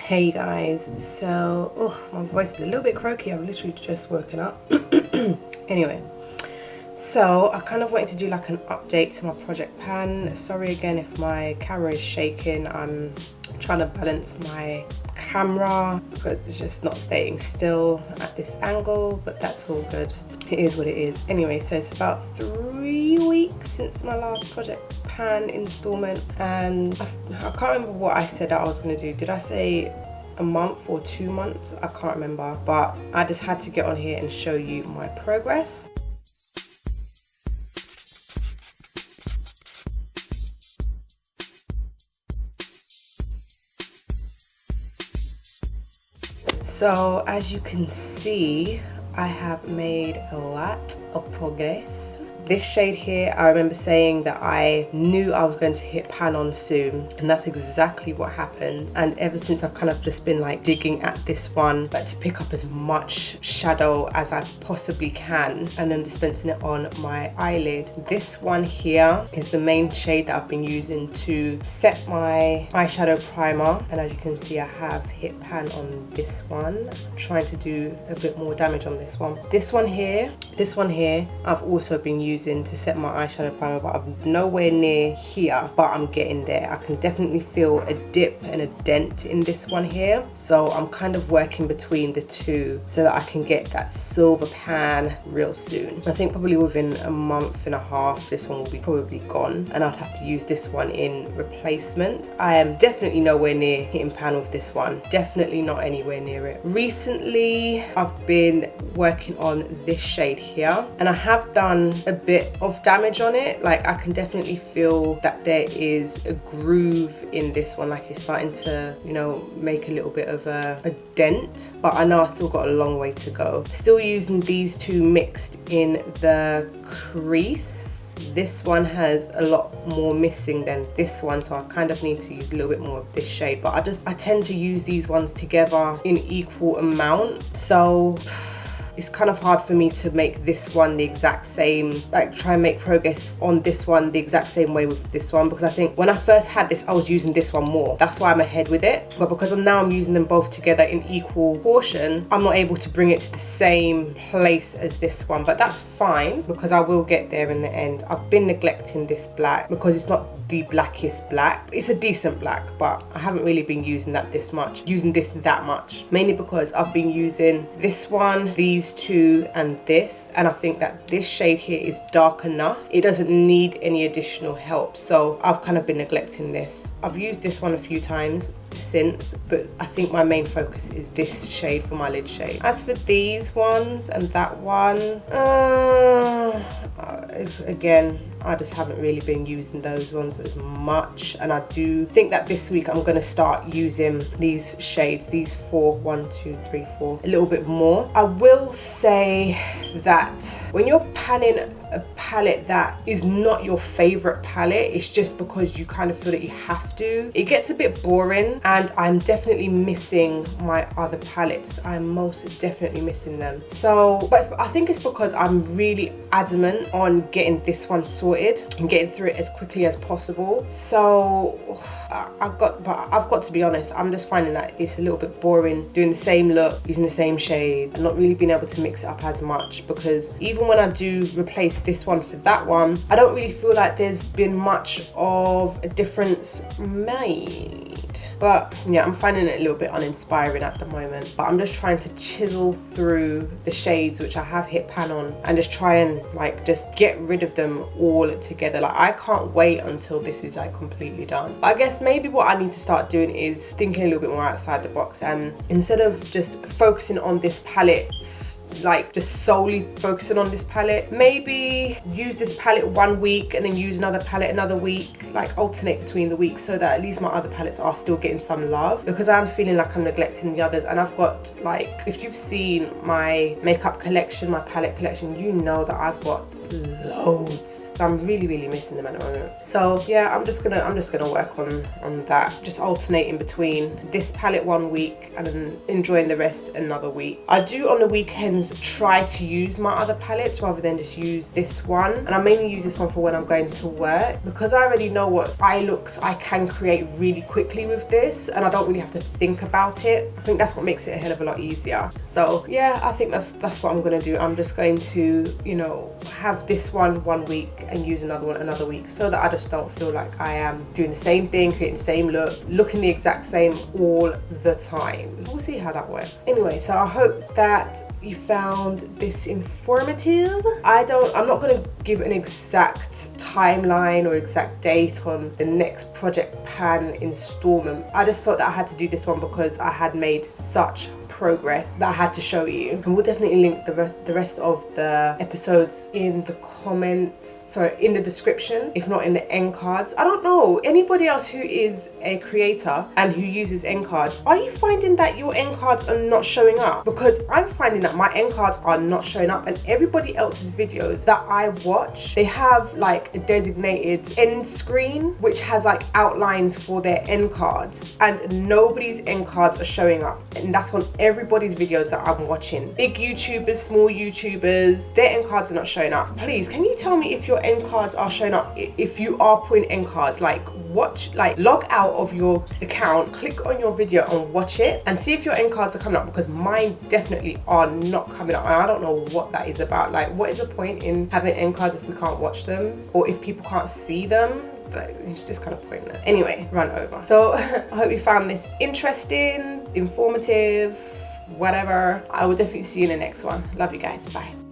Hey guys, so my voice is a little bit croaky. I've literally just woken up. Anyway, so I kind of wanted to do like an update to my project pan. Sorry again if my camera is shaking. I'm trying to balance my camera because it's just not staying still at this angle, but that's all good. It is what it is. Anyway, so it's about 3 weeks since my last project pan installment, and I can't remember what I said that I was going to do. Did I say a month or 2 months? I can't remember, but I just had to get on here and show you my progress. So as you can see, I have made a lot of progress. This shade here, I remember saying that I knew I was going to hit pan on soon, and that's exactly what happened. And ever since, I've kind of just been like digging at this one, but to pick up as much shadow as I possibly can, and then dispensing it on my eyelid. This one here is the main shade that I've been using to set my eyeshadow primer, and as you can see, I have hit pan on this one. I'm trying to do a bit more damage on this one. This one here, I've also been using to set my eyeshadow primer, but I'm nowhere near here, but I'm getting there. I can definitely feel a dip and a dent in this one here, so I'm kind of working between the two so that I can get that silver pan real soon. I think probably within a month and a half this one will be probably gone, and I'll have to use this one in replacement. I am definitely nowhere near hitting pan with this one, definitely not anywhere near it. Recently I've been working on this shade here, and I have done a bit of damage on it. Like, I can definitely feel that there is a groove in this one, like it's starting to, you know, make a little bit of a dent, but I know I still got a long way to go. Still using these two mixed in the crease. This one has a lot more missing than this one, so I kind of need to use a little bit more of this shade, but I tend to use these ones together in equal amount, so it's kind of hard for me to make this one the exact same, like try and make progress on this one the exact same way with this one, because I think when I first had this I was using this one more. That's why I'm ahead with it, but because I'm using them both together in equal portion, I'm not able to bring it to the same place as this one, but that's fine because I will get there in the end. I've been neglecting this black because it's not the blackest black. It's a decent black, but I haven't really been using that that much, mainly because I've been using this one, these two, and this, and I think that this shade here is dark enough. It doesn't need any additional help, so I've kind of been neglecting this. I've used this one a few times since, but I think my main focus is this shade for my lid shade. As for these ones and that one, again, I just haven't really been using those ones as much, and I do think that this week I'm going to start using these shades, these four, 1, 2, 3, 4, a little bit more. I will say that when you're panning a palette that is not your favorite palette, it's just because you kind of feel that you have to, it gets a bit boring, and I'm definitely missing my other palettes. I'm most definitely missing them. So, but I think it's because I'm really adamant on getting this one sorted and getting through it as quickly as possible. So I've got to be honest, I'm just finding that it's a little bit boring doing the same look, using the same shade, and not really being able to mix it up as much, because even when I do replace this one for that one, I don't really feel like there's been much of a difference made. But yeah, I'm finding it a little bit uninspiring at the moment, but I'm just trying to chisel through the shades which I have hit pan on, and just try and like just get rid of them all together. Like, I can't wait until this is like completely done. But I guess maybe what I need to start doing is thinking a little bit more outside the box, and instead of just focusing on this palette, like just solely focusing on this palette, maybe use this palette 1 week and then use another palette another week, like alternate between the weeks, so that at least my other palettes are still getting some love, because I'm feeling like I'm neglecting the others. And I've got, like, if you've seen my makeup collection, my palette collection, you know that I've got loads. So I'm really missing them at the moment. So yeah, I'm just gonna work on that, just alternating between this palette 1 week and then enjoying the rest another week. I do on the weekends sometimes try to use my other palettes rather than just use this one. And I mainly use this one for when I'm going to work, because I already know what eye looks I can create really quickly with this, and I don't really have to think about it. I think that's what makes it a hell of a lot easier. So yeah, I think that's what I'm gonna do. I'm just going to, you know, have this one week and use another one another week, so that I just don't feel like I am doing the same thing, creating the same look, looking the exact same all the time. We'll see how that works. Anyway, so I hope that you found this informative. I'm not gonna give an exact timeline or exact date on the next project pan installment. I just felt that I had to do this one because I had made such progress that I had to show you. And we'll definitely link the rest of the episodes in the comments, sorry, in the description, if not in the end cards. I don't know, anybody else who is a creator and who uses end cards, are you finding that your end cards are not showing up? Because I'm finding that my end cards are not showing up, and everybody else's videos that I watch, they have like a designated end screen which has like outlines for their end cards, and nobody's end cards are showing up. And that's on everybody's videos that I'm watching. Big YouTubers, small YouTubers, their end cards are not showing up. Please, can you tell me if your end cards are showing up? If you are putting end cards, like watch, like log out of your account, click on your video and watch it and see if your end cards are coming up, because mine definitely are not coming up, and I don't know what that is about. Like, what is the point in having end cards if we can't watch them, or if people can't see them? It's just kind of pointless. Anyway, run over. So I hope you found this interesting, informative, whatever. I will definitely see you in the next one. Love you guys. Bye.